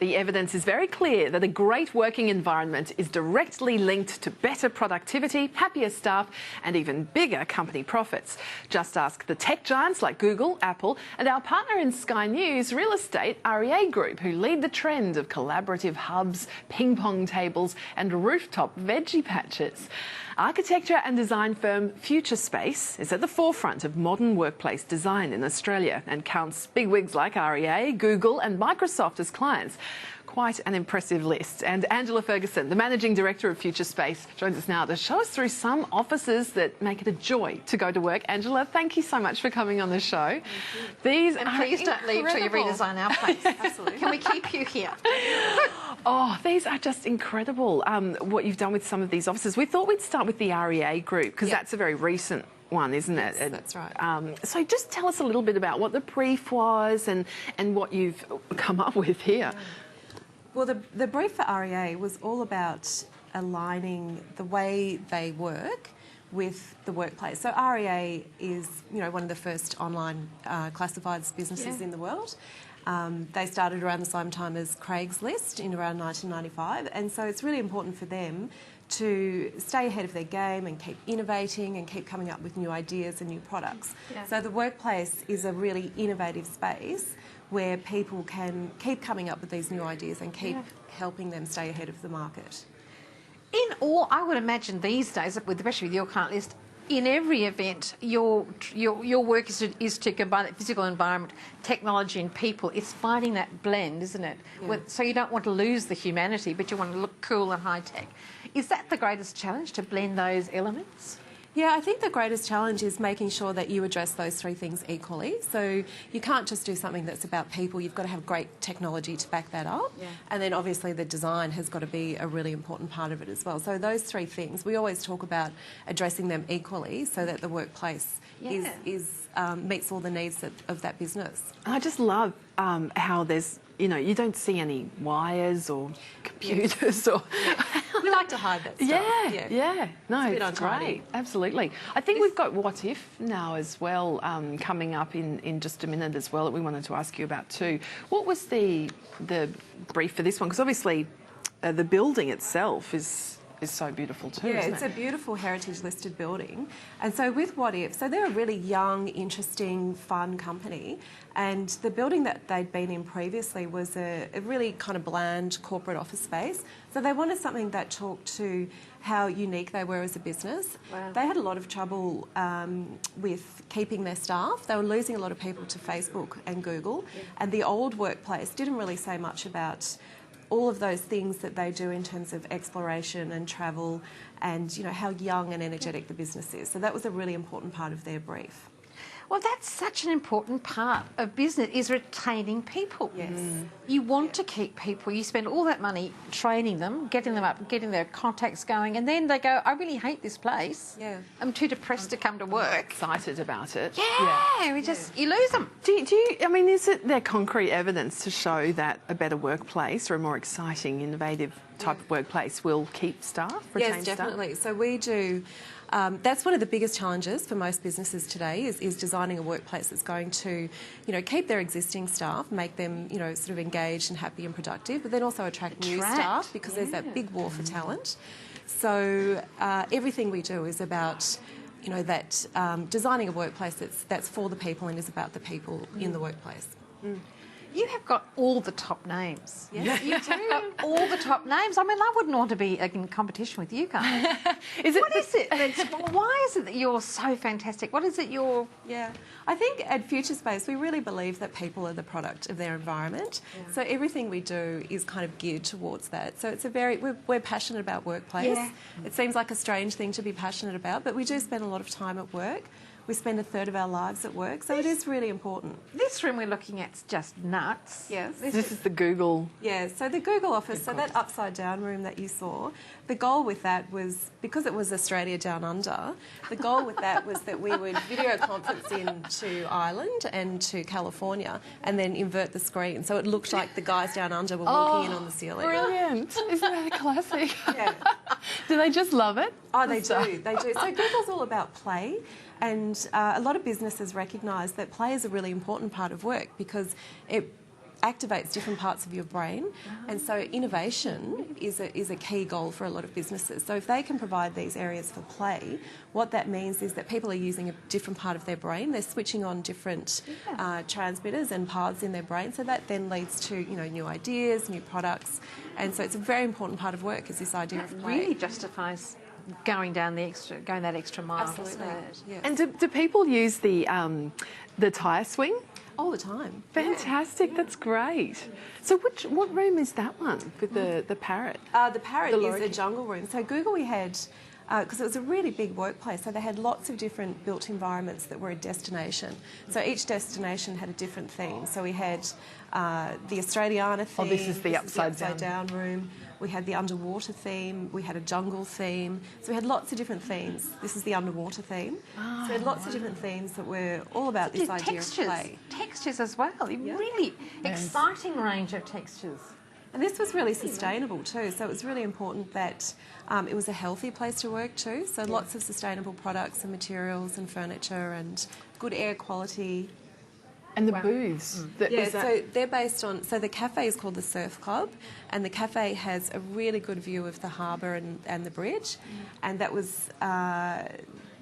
The evidence is very clear that a great working environment is directly linked to better productivity, happier staff, and even bigger company profits. Just ask the tech giants like Google, Apple, and our partner in Sky News Real Estate, REA Group, who lead the trend of collaborative hubs, ping-pong tables, and rooftop veggie patches. Architecture and design firm Futurespace is at the forefront of modern workplace design in Australia and counts bigwigs like REA, Google and Microsoft as clients. Quite an impressive list. And Angela Ferguson, the Managing Director of Futurespace, joins us now to show us through some offices that make it a joy to go to work. Angela, thank you so much for coming on the show. These and please don't leave till you redesign our place. Absolutely. Can we keep you here? Oh, these are just incredible, what you've done with some of these offices. We thought we'd start with the REA Group, because that's a very recent one, isn't it? Yes, that's right. So just tell us a little bit about what the brief was and what you've come up with here. Well, the brief for REA was all about aligning the way they work with the workplace. So REA is, one of the first online classifieds businesses in the world. They started around the same time as Craigslist in around 1995, and so it's really important for them to stay ahead of their game and keep innovating and keep coming up with new ideas and new products. Yeah. So the workplace is a really innovative space where people can keep coming up with these new ideas and keep helping them stay ahead of the market. In all, I would imagine these days, especially with your client list, in every event, your work is to combine that physical environment, technology and people. It's finding that blend, isn't it? Yeah. So you don't want to lose the humanity, but you want to look cool and high-tech. Is that the greatest challenge, to blend those elements? Yeah, I think the greatest challenge is making sure that you address those three things equally. So you can't just do something that's about people. You've got to have great technology to back that up. Yeah. And then obviously the design has got to be a really important part of it as well. So those three things, we always talk about addressing them equally so that the workplace meets all the needs of that business. I just love how there's, you don't see any wires or computers or... We like to hide that stuff. Yeah. No, it's untidy. great. Absolutely. I think we've got What If now as well coming up in just a minute as well that we wanted to ask you about too. What was the brief for this one? Because obviously the building itself is so beautiful too, isn't it? It's a beautiful heritage listed building. And so with What If, so they're a really young, interesting, fun company. And the building that they'd been in previously was a really kind of bland corporate office space. So they wanted something that talked to how unique they were as a business. Wow. They had a lot of trouble with keeping their staff. They were losing a lot of people to Facebook and Google. Yeah. And the old workplace didn't really say much about all of those things that they do in terms of exploration and travel and, how young and energetic the business is. So that was a really important part of their brief. Well, that's such an important part of business, is retaining people. Yes. You want to keep people. You spend all that money training them, getting them up, getting their contacts going, and then they go, I really hate this place. Yeah. I'm too depressed to come to work. Excited about it. You lose them. Is there concrete evidence to show that a better workplace or a more exciting, innovative type of workplace will keep staff, retain staff? Yes, definitely. So we do... that's one of the biggest challenges for most businesses today is designing a workplace that's going to, keep their existing staff, make them, sort of engaged and happy and productive, but then also attract new staff because there's that big war for talent. So everything we do is about, that designing a workplace that's for the people and is about the people in the workplace. You have got all the top names. Yes. You do. All the top names. I mean, I wouldn't want to be in competition with you guys. What is it? Why is it that you're so fantastic? What is it you're... Yeah. I think at Futurespace, we really believe that people are the product of their environment. Yeah. So everything we do is kind of geared towards that. So it's we're passionate about workplace. Yeah. It seems like a strange thing to be passionate about, but we do spend a lot of time at work. We spend a third of our lives at work, so it is really important. This room we're looking at is just nuts. Yes. This is the Google. Yeah, so the Google office, so that upside-down room that you saw, the goal with that was, because it was Australia Down Under, the goal with that was that we would video conference into Ireland and to California and then invert the screen. So it looked like the guys down under were walking in on the ceiling. Brilliant. Isn't that a classic? Yeah. Do they just love it? Oh, they do. They do. So Google's all about play. And a lot of businesses recognise that play is a really important part of work because it activates different parts of your brain, and so innovation is a key goal for a lot of businesses. So if they can provide these areas for play, what that means is that people are using a different part of their brain. They're switching on different transmitters and paths in their brain, so that then leads to new ideas, new products, and so it's a very important part of work is this idea of play. Really justifies going that extra mile. Absolutely. Yes. And do people use the tyre swing? All the time. Fantastic, that's great. So what room is that one with the parrot? The parrot is a jungle room. So Google we had, because it was a really big workplace, so they had lots of different built environments that were a destination. So each destination had a different theme. So we had the Australiana theme. Oh, this is the upside down room. We had the underwater theme, we had a jungle theme. So we had lots of different themes. This is the underwater theme. So we had lots of different themes that were all about this idea of play. Textures as well. Really exciting range of textures. And this was really sustainable too. So it was really important that it was a healthy place to work too. So lots of sustainable products and materials and furniture and good air quality. And the booths. So they're based on... So the cafe is called the Surf Club, and the cafe has a really good view of the harbour and the bridge, and that was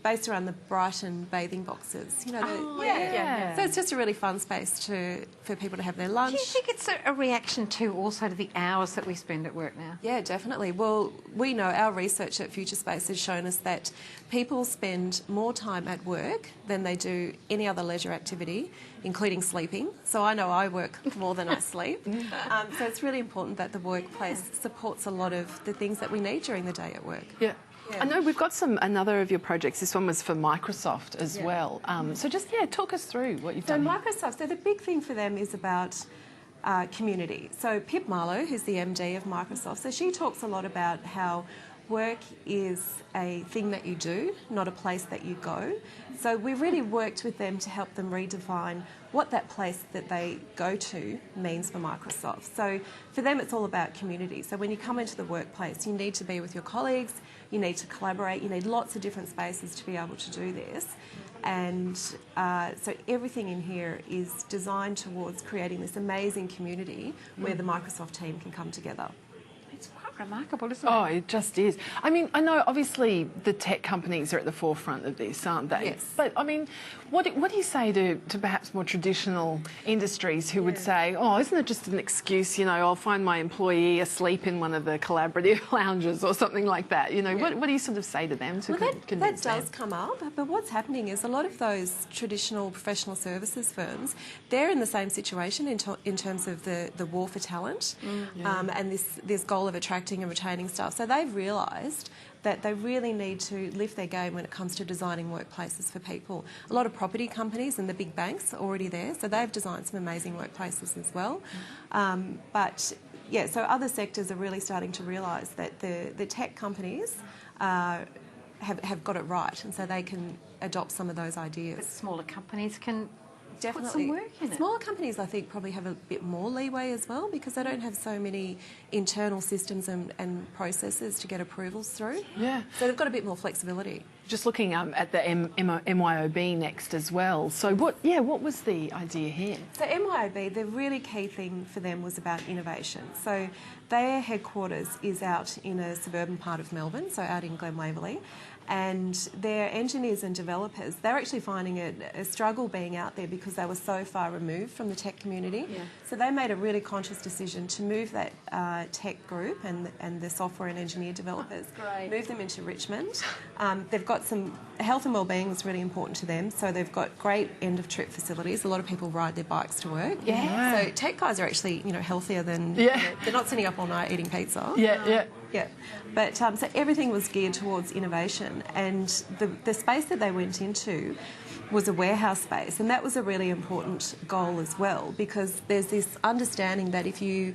based around the Brighton bathing boxes. So it's just a really fun space for people to have their lunch. Do you think it's a reaction to also to the hours that we spend at work now? Yeah, definitely. Well, we know our research at Futurespace has shown us that people spend more time at work than they do any other leisure activity, including sleeping. So I know I work more than I sleep. So it's really important that the workplace supports a lot of the things that we need during the day at work. Yeah. I know we've got another of your projects. This one was for Microsoft as well. So just, talk us through what you've done. Microsoft, so the big thing for them is about community. So Pip Marlowe, who's the MD of Microsoft, so she talks a lot about how work is a thing that you do, not a place that you go. So we really worked with them to help them redefine what that place that they go to means for Microsoft. So for them, it's all about community. So when you come into the workplace, you need to be with your colleagues, you need to collaborate, you need lots of different spaces to be able to do this. And so everything in here is designed towards creating this amazing community where the Microsoft team can come together. It's quite remarkable, isn't it? Oh, it just is. I mean, I know obviously the tech companies are at the forefront of this, aren't they? Yes. But I mean, what do you say to perhaps more traditional industries who would say, oh, isn't it just an excuse, I'll find my employee asleep in one of the collaborative lounges or something like that? What do you sort of say to them to convince them? That does come up, but what's happening is a lot of those traditional professional services firms, they're in the same situation in terms of the war for talent and this goal of attracting and retaining staff. So they've realised that they really need to lift their game when it comes to designing workplaces for people. A lot of property companies and the big banks are already there, so they've designed some amazing workplaces as well. So other sectors are really starting to realise that the tech companies have got it right, and so they can adopt some of those ideas. But smaller companies can definitely put some work in it. Smaller companies, I think, probably have a bit more leeway as well because they don't have so many internal systems and processes to get approvals through. Yeah. So they've got a bit more flexibility. Just looking at the MYOB next as well. So what was the idea here? So MYOB, the really key thing for them was about innovation. So their headquarters is out in a suburban part of Melbourne, so out in Glen Waverley. And their engineers and developers, they're actually finding a struggle being out there because they were so far removed from the tech community. Yeah. So they made a really conscious decision to move that tech group and the software and engineer developers, move them into Richmond. They've got some... Health and wellbeing was really important to them, so they've got great end-of-trip facilities. A lot of people ride their bikes to work. Yeah. So tech guys are actually, healthier than... they're not sitting up all night eating pizza. Yeah. But so everything was geared towards innovation, and the space that they went into was a warehouse space, and that was a really important goal as well because there's this understanding that if you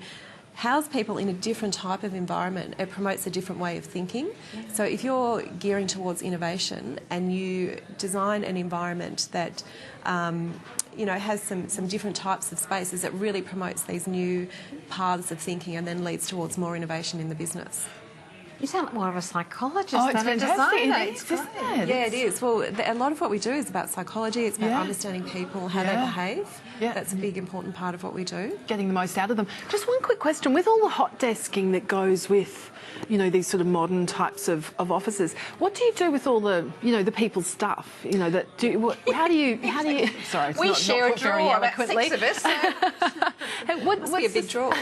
house people in a different type of environment, it promotes a different way of thinking. So if you're gearing towards innovation and you design an environment that has some different types of spaces, it really promotes these new paths of thinking and then leads towards more innovation in the business. You sound more of a psychologist Oh, it's than a fantastic. designer. It is, isn't it? Yeah, it is. Well, a lot of what we do is about psychology. It's about understanding people, how they behave. Yeah. That's a big, important part of what we do. Getting the most out of them. Just one quick question. With all the hot desking that goes with, you know, these sort of modern types of offices, what do you do with all the, you know, the people's stuff? You know, that do what, how do you sorry, it's We not share put a very drawer, about eloquently. 6 of us. So. Must be a big draw.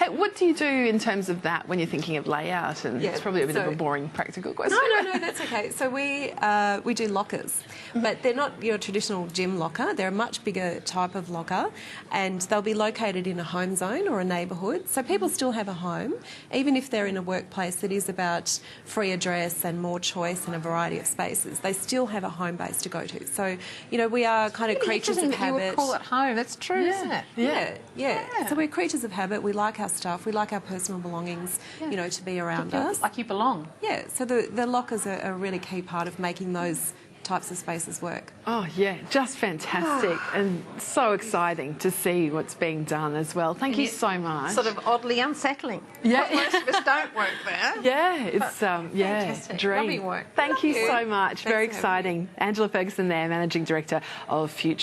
What do you do in terms of that when you're thinking of layout? And it's probably a bit of a boring practical question. No, that's okay. So we do lockers, but they're not your traditional gym locker. They're a much bigger type of locker, and they'll be located in a home zone or a neighbourhood. So people still have a home, even if they're in a workplace that is about free address and more choice and a variety of spaces. They still have a home base to go to. So, you know, we are kind of creatures of habit. You would call it home. That's true, isn't it? Yeah. So we're creatures of habit. We like our stuff. We like our personal belongings, you know, to be around us. Like you belong. Yeah. So the lockers are a really key part of making those types of spaces work. Oh yeah, just fantastic and so exciting to see what's being done as well. Thank you so much. Sort of oddly unsettling. Yeah. Most of us don't work there. Yeah, it's fantastic. dream. Lovely work. Thank you so much. Thanks Very for having me. exciting. Angela Ferguson there, Managing Director of Futurespace.